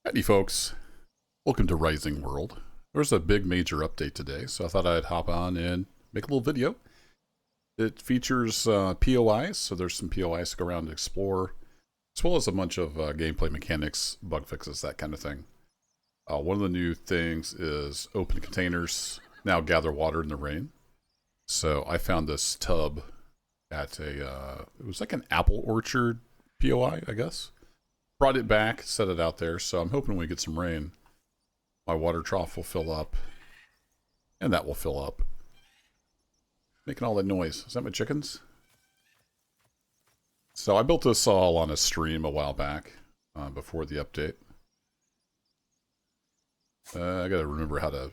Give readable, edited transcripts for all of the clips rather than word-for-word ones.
Howdy folks, welcome to Rising World. There's a big major update today, so I thought I'd hop on and make a little video. It features POIs, so there's some POIs to go around and explore, as well as a bunch of gameplay mechanics, bug fixes, that kind of thing. One of the new things is open containers now gather water in the rain. So I found this tub at it was like an apple orchard POI, I guess. Brought it back, set it out there, so I'm hoping when we get some rain, my water trough will fill up, and that will fill up. Making all that noise. Is that my chickens? So I built this all on a stream a while back, before the update. I gotta remember how to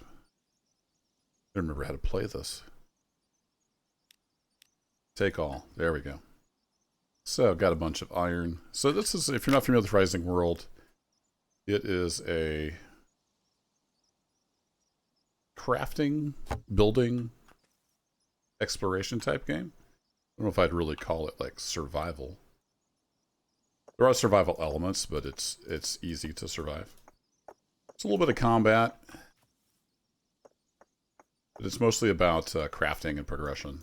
play this. Take all. There we go. So, got a bunch of iron. So this is, if you're not familiar with Rising World, it is a crafting, building, exploration type game. I don't know if I'd really call it like survival. There are survival elements, but it's easy to survive. It's a little bit of combat, but it's mostly about crafting and progression.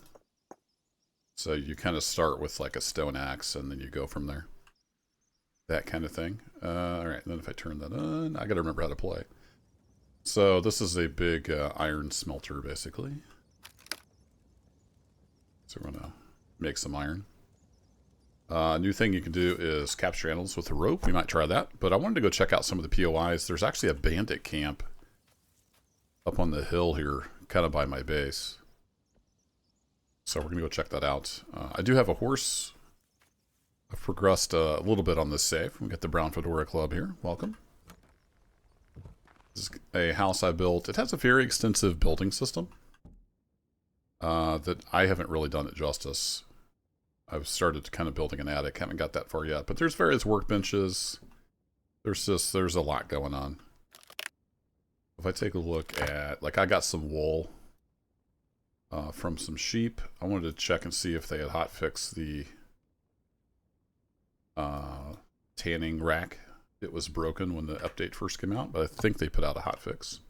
So you kind of start with like a stone axe and then you go from there. That kind of thing. Alright, then if I turn that on, I gotta remember how to play. So this is a big iron smelter basically. So we're gonna make some iron. New thing you can do is capture animals with a rope. We might try that. But I wanted to go check out some of the POIs. There's actually a bandit camp up on the hill here, kind of by my base. So we're going to go check that out. I do have a horse. I've progressed a little bit on this save. We got the Brown Fedora Club here. Welcome. This is a house I built. It has a very extensive building system that I haven't really done it justice. I've started kind of building an attic. Haven't got that far yet. But there's various workbenches. There's a lot going on. If I take a look at, like, I got some wool from some sheep. I wanted to check and see if they had hotfixed the tanning rack. It was broken when the update first came out, but I think they put out a hotfix.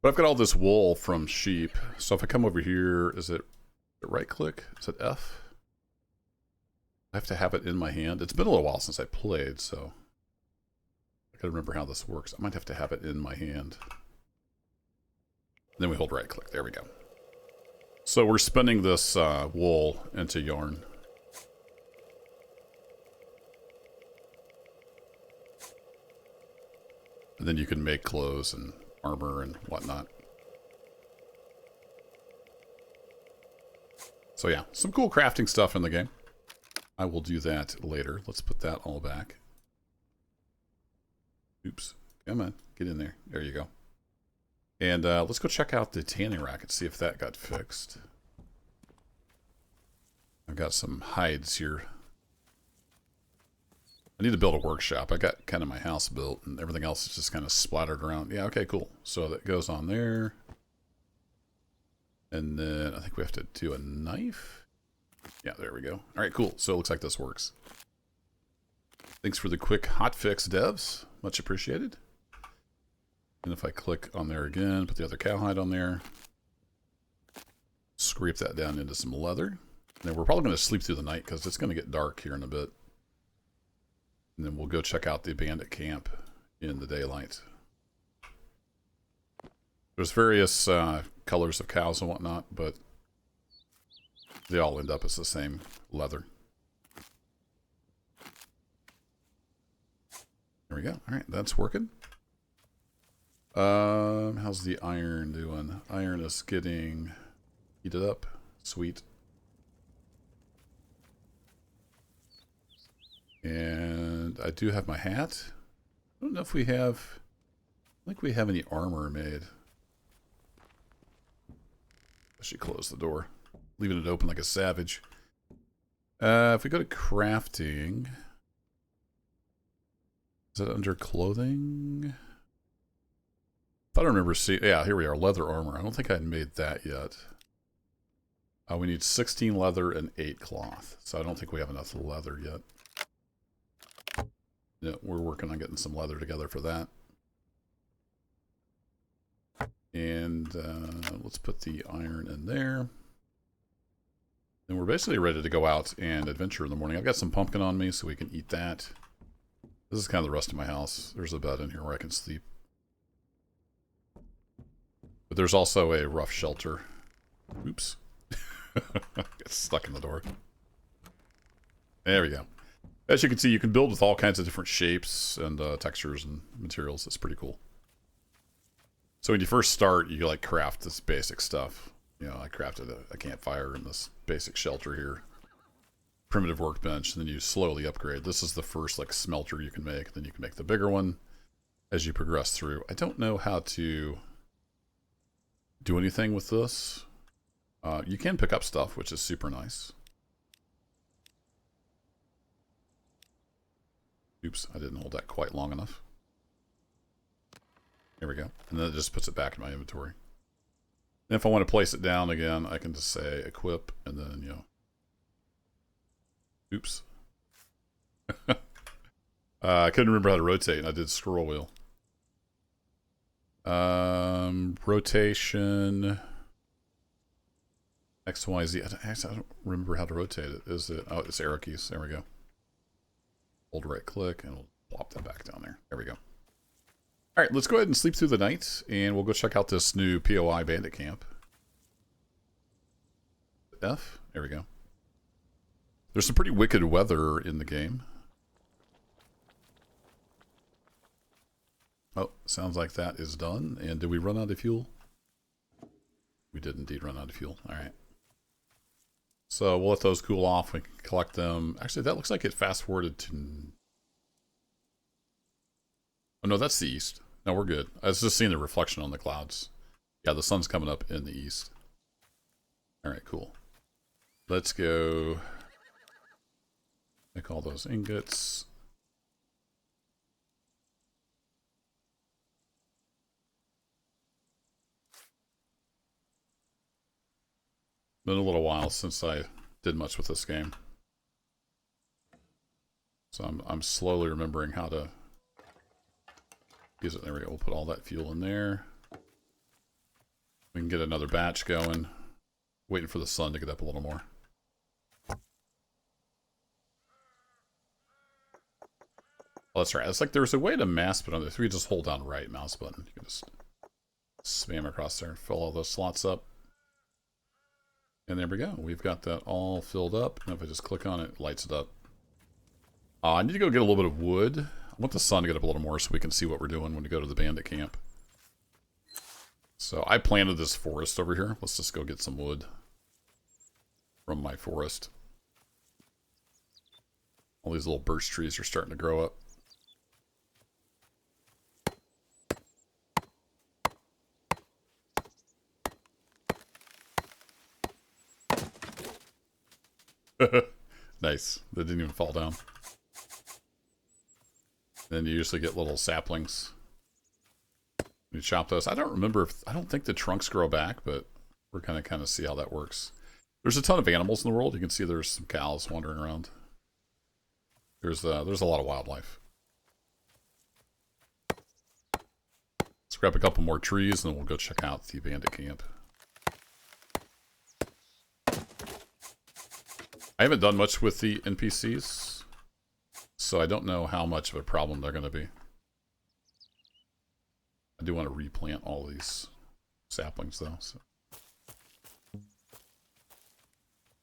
But I've got all this wool from sheep. So if I come over here, is it right click? Is it F? I have to have it in my hand. It's been a little while since I played, so I gotta remember how this works. I might have to have it in my hand. Then we hold right click. There we go. So we're spinning this wool into yarn. And then you can make clothes and armor and whatnot. So yeah, some cool crafting stuff in the game. I will do that later. Let's put that all back. Oops. Come on. Get in there. There you go. And let's go check out the tanning rack and see if that got fixed. I've got some hides here. I need to build a workshop. I got kind of my house built and everything else is just kind of splattered around. Yeah, okay, cool. So that goes on there. And then I think we have to do a knife. Yeah, there we go. All right, cool. So it looks like this works. Thanks for the quick hotfix, devs. Much appreciated. And if I click on there again, put the other cowhide on there, scrape that down into some leather. And then we're probably going to sleep through the night because it's going to get dark here in a bit. And then we'll go check out the bandit camp in the daylight. There's various colors of cows and whatnot, but they all end up as the same leather. There we go. All right, that's working. How's the iron doing? Iron is getting heated up. Sweet. And I do have my hat. I don't know if we have... I think we have any armor made. I should close the door. Leaving it open like a savage. If we go to crafting... Is that under clothing? I don't remember seeing... Yeah, here we are. Leather armor. I don't think I'd made that yet. We need 16 leather and 8 cloth. So I don't think we have enough leather yet. Yeah, we're working on getting some leather together for that. And let's put the iron in there. And we're basically ready to go out and adventure in the morning. I've got some pumpkin on me, so we can eat that. This is kind of the rest of my house. There's a bed in here where I can sleep. But there's also a rough shelter. Oops. Got stuck in the door. There we go. As you can see, you can build with all kinds of different shapes and textures and materials. It's pretty cool. So when you first start, you like craft this basic stuff. You know, I crafted a campfire and this basic shelter here. Primitive workbench, and then you slowly upgrade. This is the first like smelter you can make. Then you can make the bigger one as you progress through. I don't know how to do anything with this. You can pick up stuff, which is super nice. Oops, I didn't hold that quite long enough. Here we go. And then it just puts it back in my inventory. And if I want to place it down again, I can just say equip, and then, you know. Oops. I couldn't remember how to rotate, and I did scroll wheel. Rotation. X, Y, Z. Actually, I don't remember how to rotate it. Is it? Oh, it's arrow keys. There we go. Hold right click, and we'll plop that back down there. There we go. All right, let's go ahead and sleep through the night, and we'll go check out this new POI Bandit camp. F. There we go. There's some pretty wicked weather in the game. Oh, sounds like that is done. And did we run out of fuel? We did indeed run out of fuel. All right. So we'll let those cool off. We can collect them. Actually, that looks like it fast forwarded to... Oh, no, that's the east. No, we're good. I was just seeing the reflection on the clouds. Yeah, the sun's coming up in the east. All right, cool. Let's go make all those ingots. Been a little while since I did much with this game. So I'm slowly remembering how to use it. There we go. We'll put all that fuel in there. We can get another batch going. Waiting for the sun to get up a little more. Oh, that's right. It's like there's a way to mask it on this. If we just hold down right mouse button, you can just spam across there and fill all those slots up. And there we go. We've got that all filled up. And if I just click on it, it lights it up. I need to go get a little bit of wood. I want the sun to get up a little more so we can see what we're doing when we go to the bandit camp. So I planted this forest over here. Let's just go get some wood from my forest. All these little birch trees are starting to grow up. Nice. They didn't even fall down. Then you usually get little saplings. You chop those. I don't remember if... I don't think the trunks grow back, but we're going to kind of see how that works. There's a ton of animals in the world. You can see there's some cows wandering around. There's a lot of wildlife. Let's grab a couple more trees, and then we'll go check out the bandit camp. I haven't done much with the NPCs, so I don't know how much of a problem they're going to be. I do want to replant all these saplings, though. So.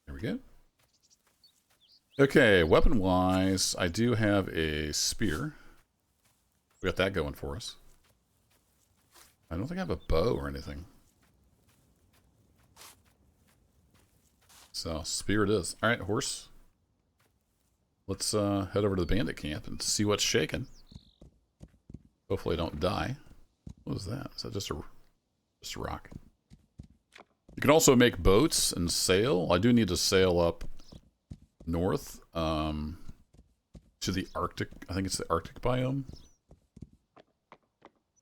There we go. Okay, weapon-wise, I do have a spear. We got that going for us. I don't think I have a bow or anything. So, spear it is. Alright, horse. Let's head over to the bandit camp and see what's shaking. Hopefully I don't die. What is that? Is that just a rock? You can also make boats and sail. I do need to sail up north to the Arctic. I think it's the Arctic biome.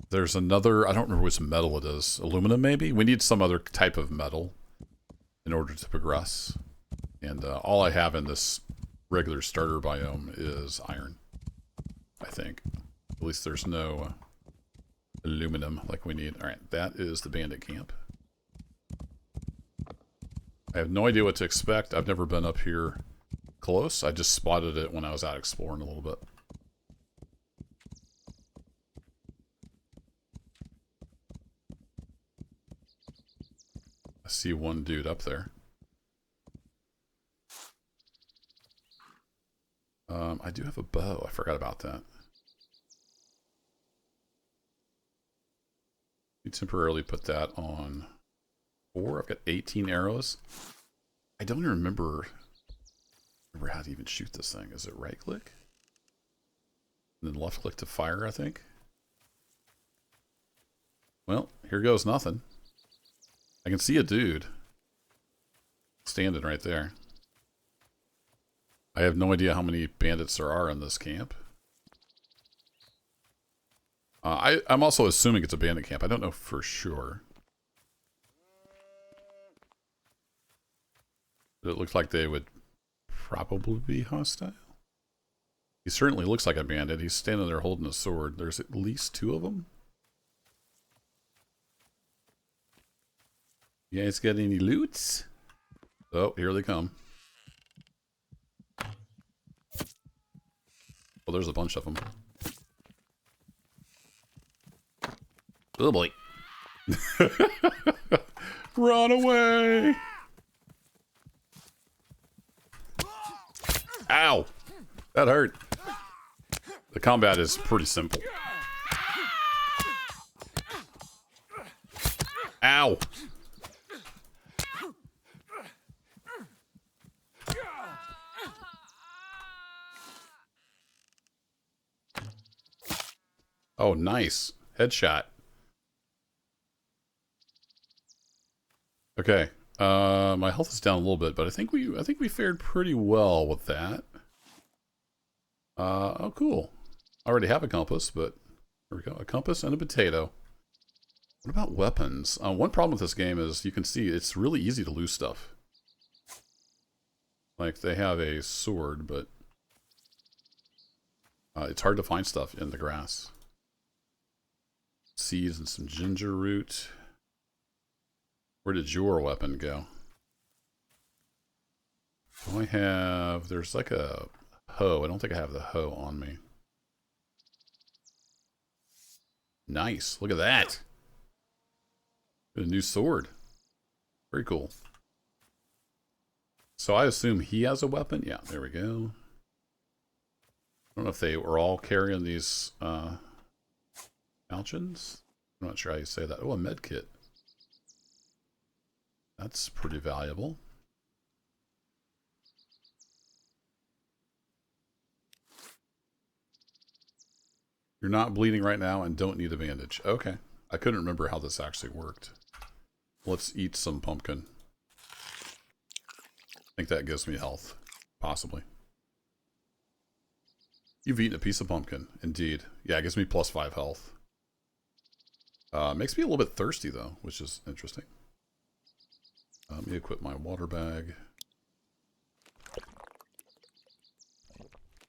There's another, I don't remember which metal it is. Aluminum, maybe? We need some other type of metal in order to progress. And all I have in this regular starter biome is iron, I think. At least there's no aluminum like we need. Alright, that is the bandit camp. I have no idea what to expect. I've never been up here close. I just spotted it when I was out exploring a little bit. I see one dude up there. I do have a bow. I forgot about that. You temporarily put that on 4. I've got 18 arrows. I don't even remember how to even shoot this thing. Is it right click? And then left click to fire, I think. Well, here goes nothing. I can see a dude standing right there. I have no idea how many bandits there are in this camp. I'm also assuming it's a bandit camp. I don't know for sure. But it looks like they would probably be hostile. He certainly looks like a bandit. He's standing there holding a sword. There's at least 2 of them. You guys got any loots? Oh, here they come. Oh, there's a bunch of them. Oh boy. Run away! Ow! That hurt. The combat is pretty simple. Ow! Oh, nice. Headshot. Okay. My health is down a little bit, but I think we fared pretty well with that. Oh, cool. I already have a compass, but there we go. A compass and a potato. What about weapons? One problem with this game is you can see it's really easy to lose stuff. Like, they have a sword, but it's hard to find stuff in the grass. Seeds and some ginger root. Where did your weapon go? Do I have... There's like a hoe. I don't think I have the hoe on me. Nice. Look at that. Got a new sword. Very cool. So I assume he has a weapon. Yeah, there we go. I don't know if they were all carrying these falchions. I'm not sure how you say that. Oh, a med kit. That's pretty valuable. You're not bleeding right now and don't need a bandage. Okay. I couldn't remember how this actually worked. Let's eat some pumpkin. I think that gives me health. Possibly. You've eaten a piece of pumpkin. Indeed. Yeah, it gives me +5 health. Makes me a little bit thirsty, though, which is interesting. Let me equip my water bag.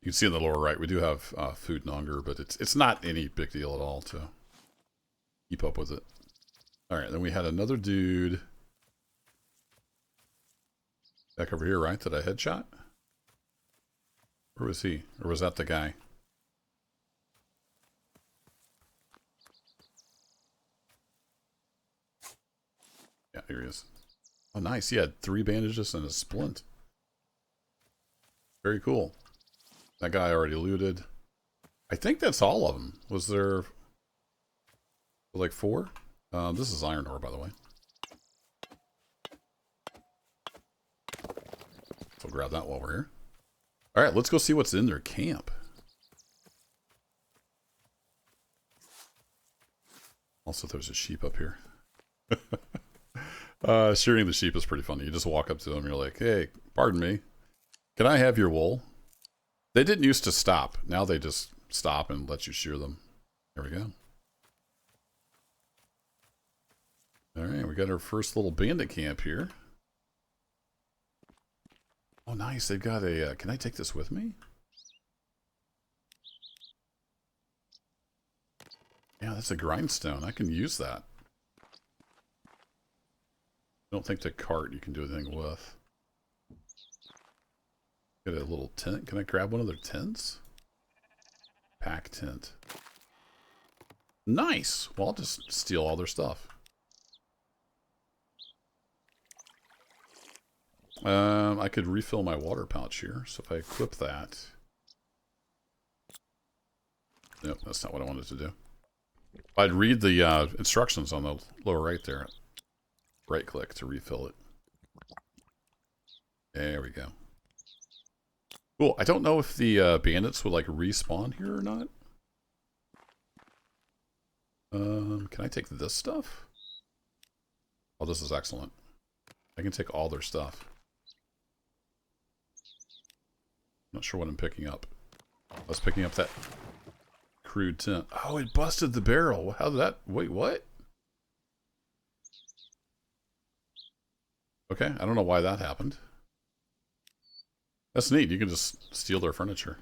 You can see in the lower right, we do have food and hunger, but it's not any big deal at all to keep up with it. Alright, then we had another dude back over here, right? Did I headshot? Where was he? Or was that the guy? Yeah, here he is. Oh, nice. He had 3 bandages and a splint. Very cool. That guy already looted. I think that's all of them. Was there like 4? This is iron ore, by the way. So grab that while we're here. Alright, let's go see what's in their camp. Also, there's a sheep up here. Shearing the sheep is pretty funny. You just walk up to them and you're like, hey, pardon me. Can I have your wool? They didn't used to stop. Now they just stop and let you shear them. There we go. Alright, we got our first little bandit camp here. Oh, nice. They've got a... can I take this with me? Yeah, that's a grindstone. I can use that. I don't think the cart you can do anything with. Get a little tent. Can I grab one of their tents? Pack tent. Nice! Well, I'll just steal all their stuff. I could refill my water pouch here. So if I equip that... Nope, that's not what I wanted to do. I'd read the instructions on the lower right there. Right click to refill it. There we go. Cool. I don't know if the bandits would like respawn here or not. Can I take this stuff? Oh, this is excellent. I can take all their stuff. Not sure what I'm picking up. I was picking up that crude tent. Oh, it busted the barrel. How did that... Wait, what? Okay, I don't know why that happened. That's neat. You can just steal their furniture.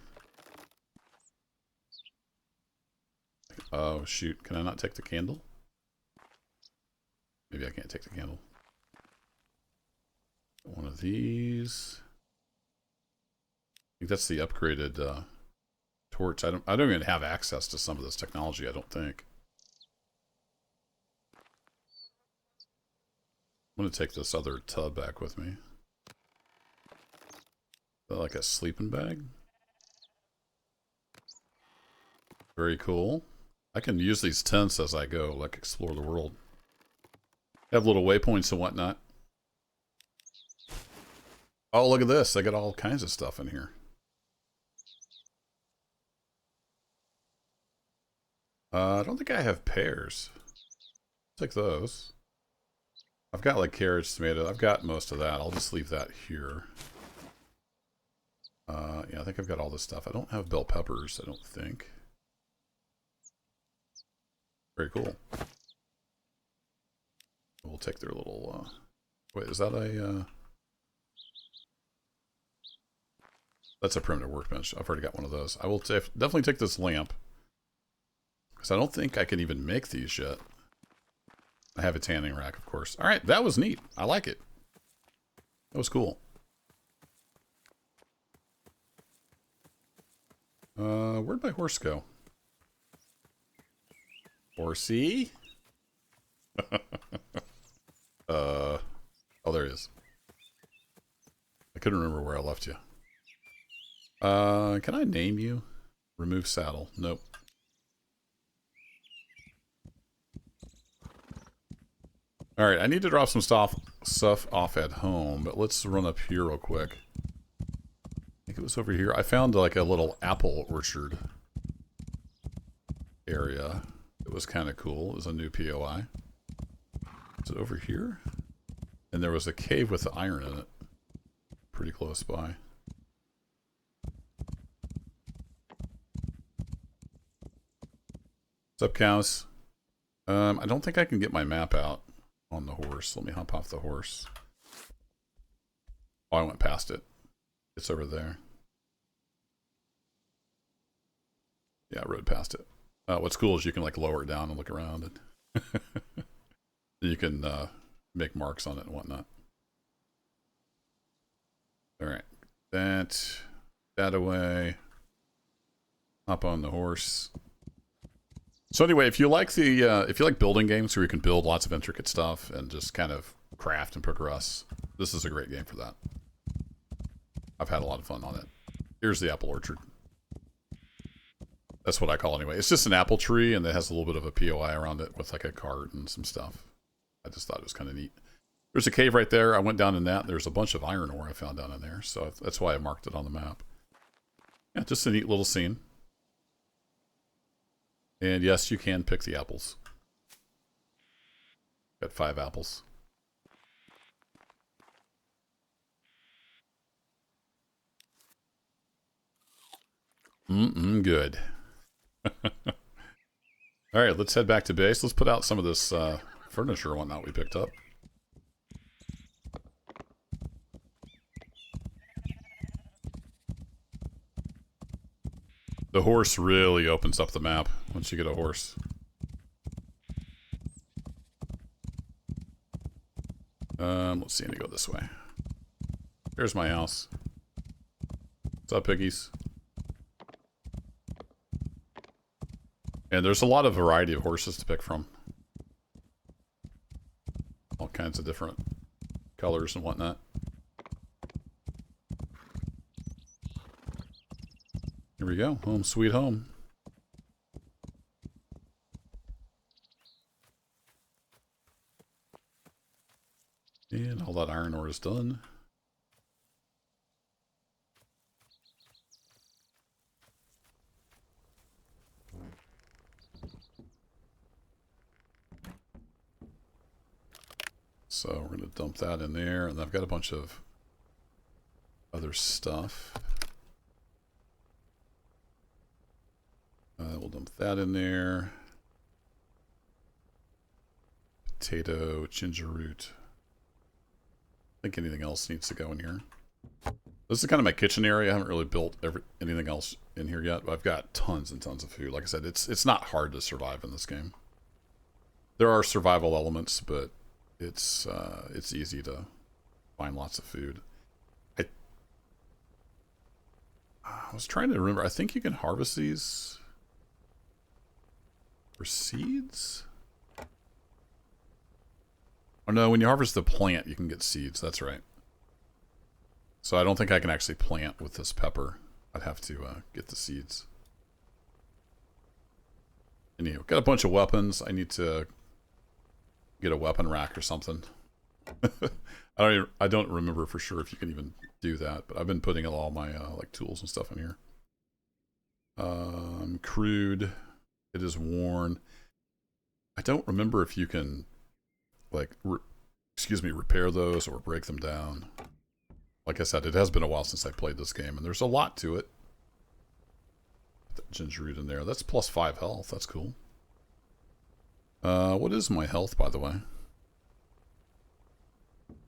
Oh, shoot. Can I not take the candle? Maybe I can't take the candle. One of these. I think that's the upgraded torch. I don't even have access to some of this technology, I don't think. I'm going to take this other tub back with me. Is that like a sleeping bag? Very cool. I can use these tents as I go, like explore the world. Have little waypoints and whatnot. Oh, look at this. They got all kinds of stuff in here. I don't think I have pears. Take those. I've got like carrots, tomatoes. I've got most of that. I'll just leave that here. Yeah, I think I've got all this stuff. I don't have bell peppers, I don't think. Very cool. We'll take their little, wait, is that a, that's a primitive workbench. I've already got one of those. I will definitely take this lamp. Because I don't think I can even make these yet. I have a tanning rack, of course. Alright, that was neat. I like it. That was cool. Where'd my horse go? Horsey? Oh, there he is. I couldn't remember where I left you. Can I name you? Remove saddle. Nope. Alright, I need to drop some stuff off at home, but let's run up here real quick. I think it was over here. I found like a little apple orchard area. It was kind of cool. It was a new POI. Is it over here? And there was a cave with the iron in it. Pretty close by. What's up, cows? I don't think I can get my map out on the horse. Let me hop off the horse. Oh, I went past it. It's over there. Yeah, I rode past it. What's cool is you can like lower it down and look around, and you can make marks on it and whatnot. All right, that away. Hop on the horse. So anyway, if you like building games where you can build lots of intricate stuff and just kind of craft and progress, this is a great game for that. I've had a lot of fun on it. Here's the apple orchard. That's what I call it anyway. It's just an apple tree, and it has a little bit of a POI around it with like a cart and some stuff. I just thought it was kind of neat. There's a cave right there. I went down in that. There's a bunch of iron ore I found down in there, so that's why I marked it on the map. Yeah, just a neat little scene. And yes, you can pick the apples. Got 5 apples. Good. Alright, let's head back to base. Let's put out some of this furniture and whatnot we picked up. The horse really opens up the map once you get a horse. Let's see, I'm gonna go this way. Here's my house. What's up, piggies? And there's a lot of variety of horses to pick from. All kinds of different colors and whatnot. Here we go. Home sweet home. And all that iron ore is done. So we're going to dump that in there. And I've got a bunch of other stuff. We'll dump that in there. Potato, ginger root. I think anything else needs to go in here. This is kind of my kitchen area. I haven't really built anything else in here yet, but I've got tons and tons of food. Like I said, it's not hard to survive in this game. There are survival elements, but it's easy to find lots of food. I was trying to remember. I think you can harvest these for seeds. Oh no, when you harvest the plant, you can get seeds. That's right. So I don't think I can actually plant with this pepper. I'd have to get the seeds. Anyway, got a bunch of weapons. I need to get a weapon rack or something. I don't remember for sure if you can even do that, but I've been putting all my like tools and stuff in here. Crude. It is worn. I don't remember if you can like repair those or break them down. Like I said, it has been a while since I played this game, and there's a lot to it. Put that ginger root in there. That's plus 5 health. That's cool. What is my health, by the way?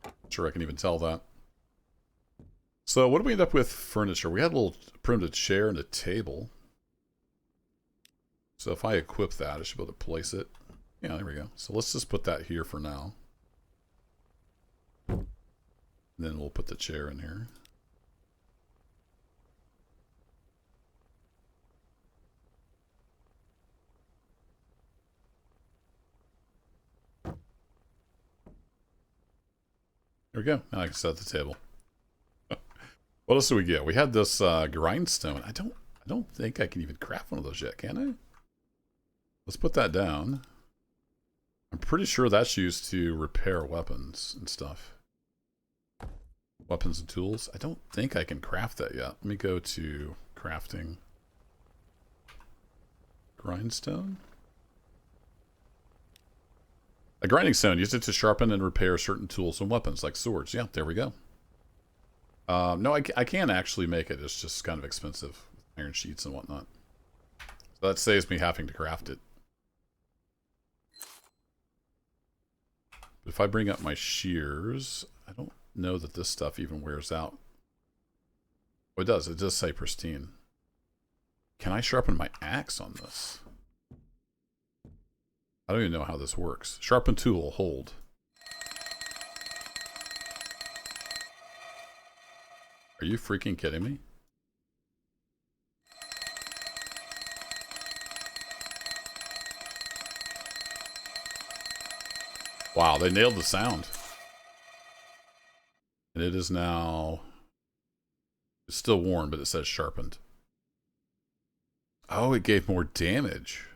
Not sure I can even tell that. So what do we end up with furniture? We had a little primitive chair and a table. So if I equip that, I should be able to place it. Yeah, there we go. So let's just put that here for now. And then we'll put the chair in here. There we go. Now I can set the table. What else do we get? We had this grindstone. I don't think I can even craft one of those yet, can I? Let's put that down. I'm pretty sure that's used to repair weapons and stuff. Weapons and tools. I don't think I can craft that yet. Let me go to crafting. Grindstone? A grinding stone. Use it to sharpen and repair certain tools and weapons, like swords. Yeah, there we go. No, I can actually make it. It's just kind of expensive. Iron sheets and whatnot. So that saves me having to craft it. If I bring up my shears, I don't know that this stuff even wears out. Oh, it does. It does say pristine. Can I sharpen my axe on this? I don't even know how this works. Sharpen tool, hold. Are you freaking kidding me? Wow, they nailed the sound. And it is now... It's still warm, but it says sharpened. Oh, it gave more damage.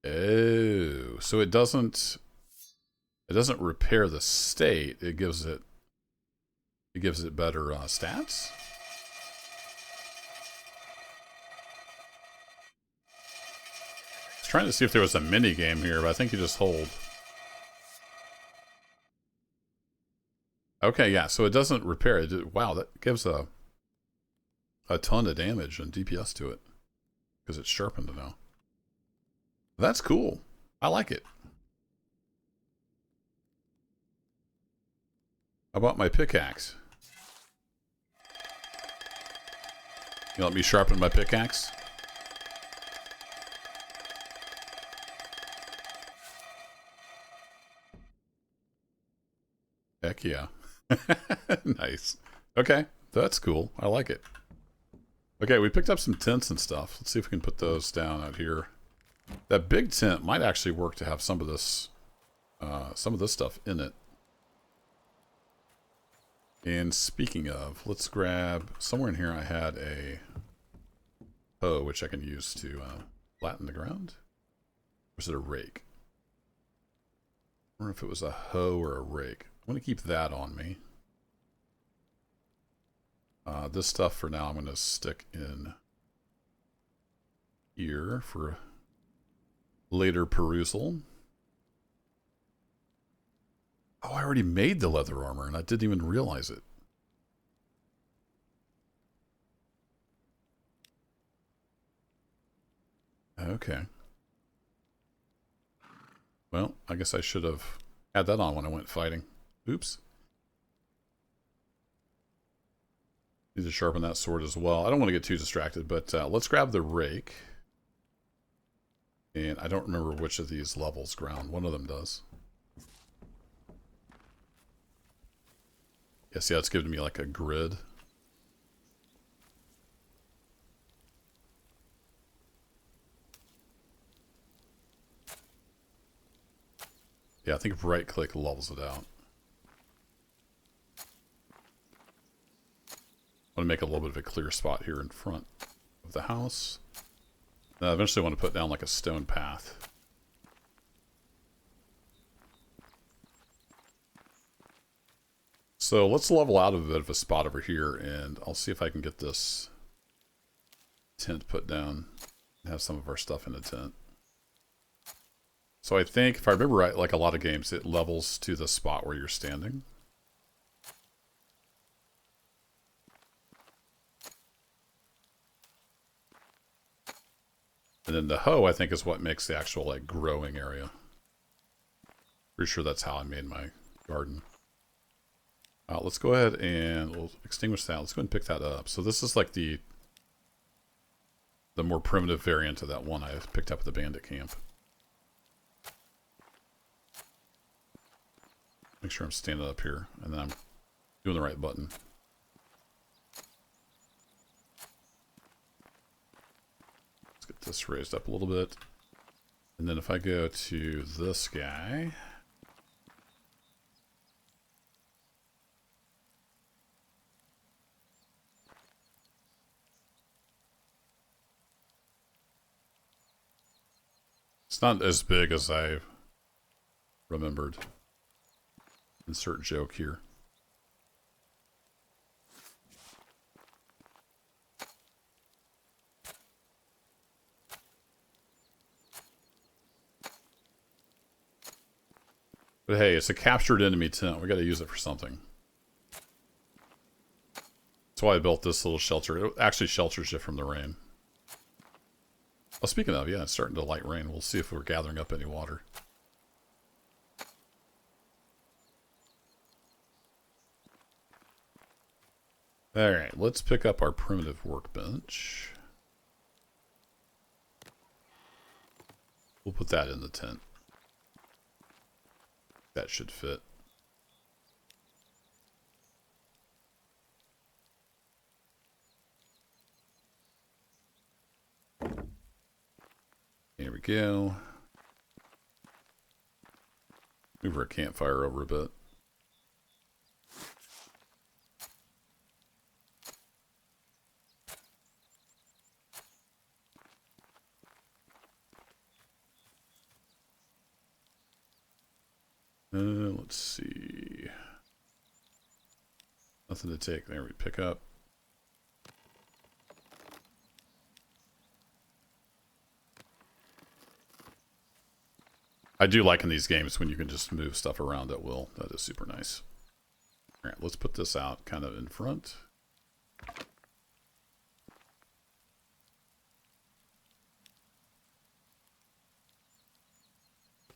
Oh, so it doesn't repair the state. It gives it better stats. I was trying to see if there was a mini game here, but I think you just hold. Okay, yeah, so it doesn't repair it. Wow, that gives a ton of damage and DPS to it because it's sharpened now. That's cool. I like it. How about my pickaxe? You let me sharpen my pickaxe? Heck yeah. Nice. Okay, that's cool. I like it. Okay, we picked up some tents and stuff. Let's see if we can put those down out here. That big tent might actually work to have some of this stuff in it. And speaking of, let's grab somewhere in here. I had a hoe which I can use to flatten the ground. Or is it a rake? I wonder if it was a hoe or a rake. I'm going to keep that on me. This stuff for now I'm going to stick in here for later perusal. Oh, I already made the leather armor and I didn't even realize it. Okay. Well, I guess I should have had that on when I went fighting. Oops. Need to sharpen that sword as well. I don't want to get too distracted, but let's grab the rake. And I don't remember which of these levels ground. One of them does. Yes, yeah, it's giving me like a grid. Yeah, I think if right click levels it out. I want to make a little bit of a clear spot here in front of the house. I eventually want to put down like a stone path. So let's level out a bit of a spot over here, and I'll see if I can get this tent put down and have some of our stuff in the tent. So I think, if I remember right, like a lot of games, it levels to the spot where you're standing. And then the hoe, I think, is what makes the actual, like, growing area. Pretty sure that's how I made my garden. Let's go ahead and we'll extinguish that. Let's go ahead and pick that up. So this is like the more primitive variant of that one I picked up at the Bandit camp. Make sure I'm standing up here, and then I'm doing the right button. Let's get this raised up a little bit. And then if I go to this guy... It's not as big as I remembered. Insert joke here. But hey, it's a captured enemy tent. We got to use it for something. That's why I built this little shelter. It actually shelters you from the rain. Oh, speaking of, yeah, it's starting to light rain. We'll see if we're gathering up any water. Alright, let's pick up our primitive workbench. We'll put that in the tent. That should fit. Here we go. Move our campfire over a bit. Let's see. Nothing to take. There we pick up. I do like in these games when you can just move stuff around at will. That is super nice. All right, let's put this out kind of in front.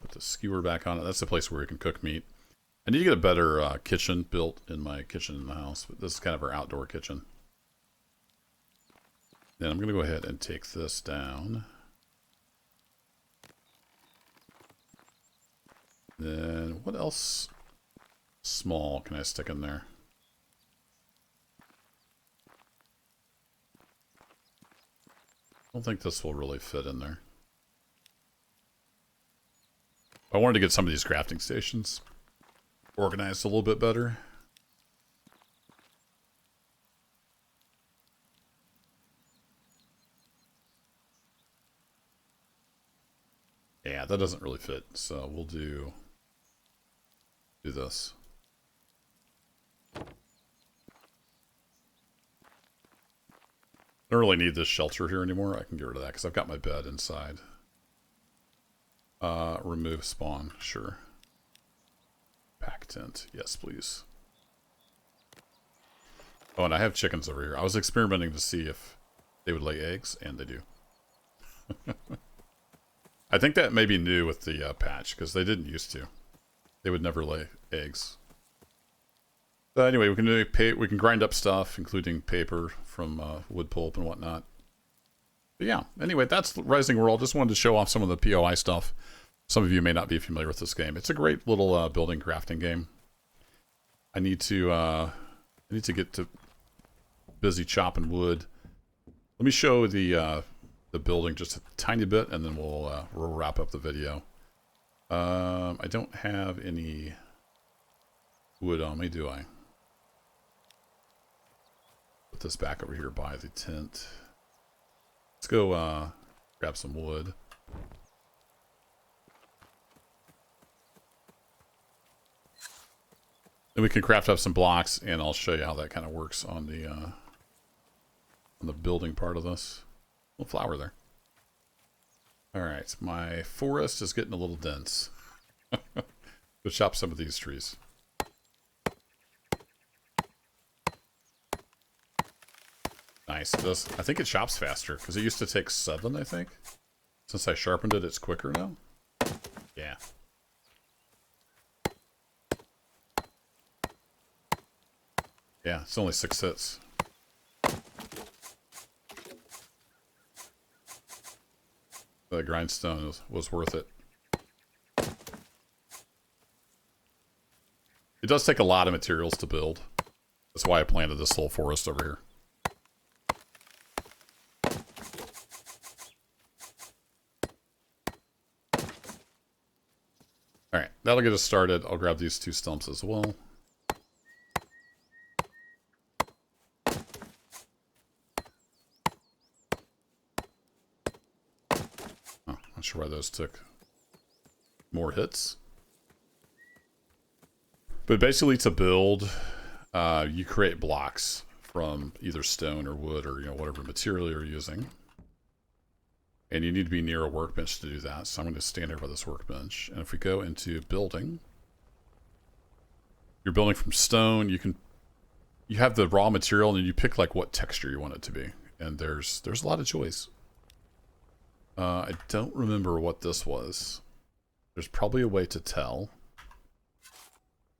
Put the skewer back on it. That's the place where we can cook meat. I need to get a better kitchen built in my kitchen in the house, but this is kind of our outdoor kitchen. Then I'm going to go ahead and take this down. Then what else small can I stick in there? I don't think this will really fit in there. I wanted to get some of these crafting stations organized a little bit better. Yeah, that doesn't really fit, so we'll do this. I don't really need this shelter here anymore. I can get rid of that because I've got my bed inside. Remove spawn, sure. Pack tent, yes please. Oh, and I have chickens over here. I was experimenting to see if they would lay eggs, and they do. I think that may be new with the patch, because they didn't used to. They would never lay eggs. But anyway, we can grind up stuff, including paper from wood pulp and whatnot. But yeah, anyway, that's Rising World. Just wanted to show off some of the POI stuff. Some of you may not be familiar with this game. It's a great little building crafting game. I need to get to busy chopping wood. Let me show the building just a tiny bit, and then we'll wrap up the video. I don't have any wood on me, do I? Put this back over here by the tent. Let's go grab some wood. Then we can craft up some blocks, and I'll show you how that kind of works on the building part of this. A little flower there. Alright, my forest is getting a little dense. Go chop some of these trees. Nice. I think it chops faster, because it used to take 7, I think. Since I sharpened it, it's quicker now. Yeah. Yeah, it's only 6 hits. The grindstone was worth it. It does take a lot of materials to build. That's why I planted this little forest over here. Alright, that'll get us started. I'll grab these 2 stumps as well. Not sure why those took more hits. But basically to build, you create blocks from either stone or wood or whatever material you're using. And you need to be near a workbench to do that. So I'm going to stand over this workbench. And if we go into building, you're building from stone. You have the raw material, and then you pick like what texture you want it to be. And there's a lot of choice. I don't remember what this was. There's probably a way to tell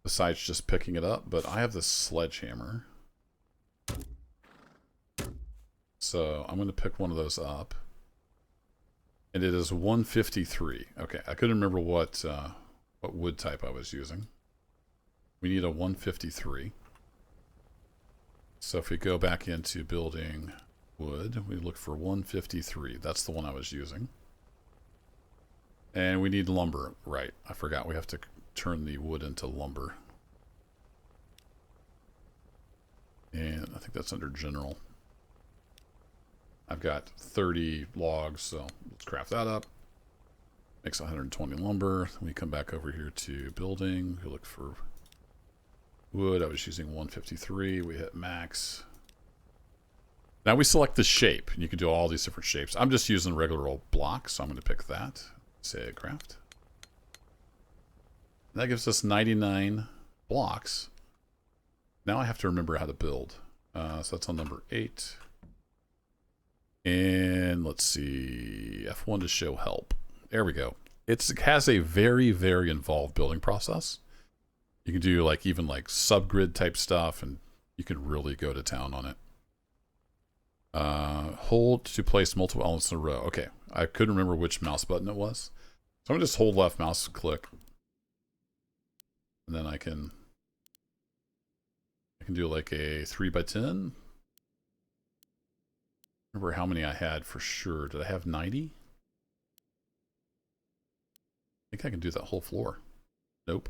besides just picking it up, but I have this sledgehammer. So I'm going to pick one of those up. And it is 153. Okay, I couldn't remember what wood type I was using. We need a 153. So if we go back into building wood, we look for 153. That's the one I was using. And we need lumber. Right, I forgot we have to turn the wood into lumber. And I think that's under general. I've got 30 logs, so let's craft that up. Makes 120 lumber. Then we come back over here to building. We look for wood. I was using 153. We hit max. Now we select the shape. You can do all these different shapes. I'm just using regular old blocks, so I'm going to pick that. Say craft. And that gives us 99 blocks. Now I have to remember how to build. So that's on number 8. And let's see, F1 to show help. There we go. It has a very, very involved building process. You can do even subgrid type stuff, and you can really go to town on it. Hold to place multiple elements in a row. Okay, I couldn't remember which mouse button it was. So I'm going to just hold left mouse click. And then I can I can do like a 3x10. Remember how many I had for sure. Did I have 90? I think I can do that whole floor. Nope.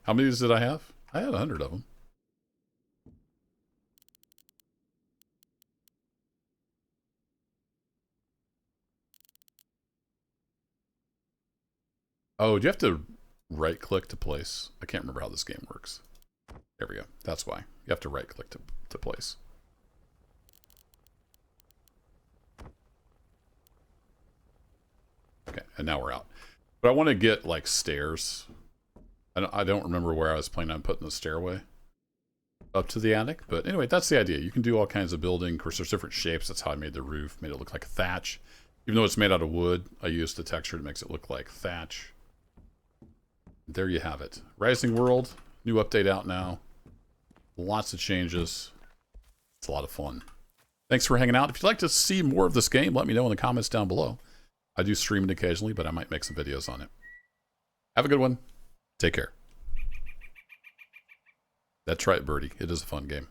How many did I have? I had 100 of them. Oh, do you have to right click to place? I can't remember how this game works. There we go. That's why. You have to right click to place. Okay, and now we're out. But I want to get like stairs. I don't remember where I was planning on putting the stairway up to the attic. But anyway, that's the idea. You can do all kinds of building. Of course, there's different shapes. That's how I made the roof. Made it look like a thatch. Even though it's made out of wood, I used the texture that makes it look like thatch. There you have it. Rising World. New update out now. Lots of changes. It's a lot of fun. Thanks for hanging out. If you'd like to see more of this game, let me know in the comments down below. I do stream it occasionally, but I might make some videos on it. Have a good one. Take care. That's right, Birdie. It is a fun game.